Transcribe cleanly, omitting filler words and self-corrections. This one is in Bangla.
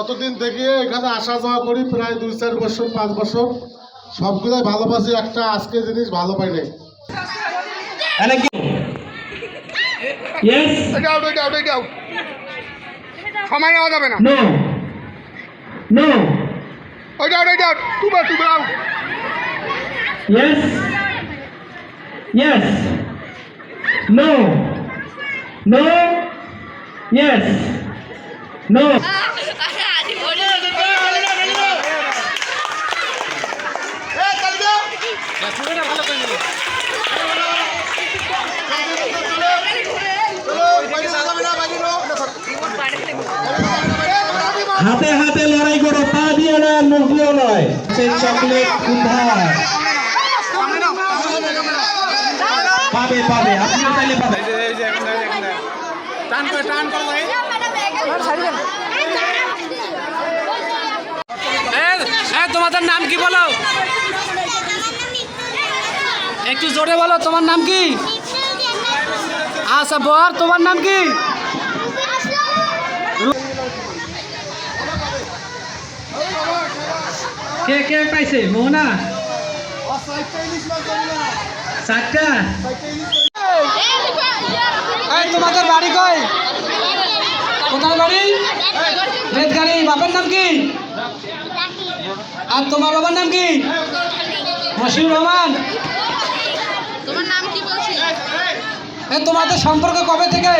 যতদিন থেকে এখানে আসা যাওয়া করি প্রায় 2-4 বছর 5 বছর সবগুলোই ভালোবাসি, একটা আজকে জিনিস ভালো পাই নাই। সময় নেওয়া যাবে না। হাতে হাতে লড়াই করো, পা দিয়ে না, মুখ দিয়েও নয়। চকলেট কোথায় পাবে? পাবে, আপনিও চাইলে পাবে। তোমাদের নাম কি বলো? একটু জোরে বলো, তোমার নাম কি? আচ্ছা বর, তোমার নাম কি? কে কে পাইছে? মোহনা 4টা। তোমাদের বাড়ি কই? কোথায় বাড়ি? রেতগাড়ি। বাবার নাম কি? আর তোমার বাবার নাম কি? মশিউর রহমান। তোমার নাম কি বলছিস? তোমাদের সম্পর্ক কবে থেকে?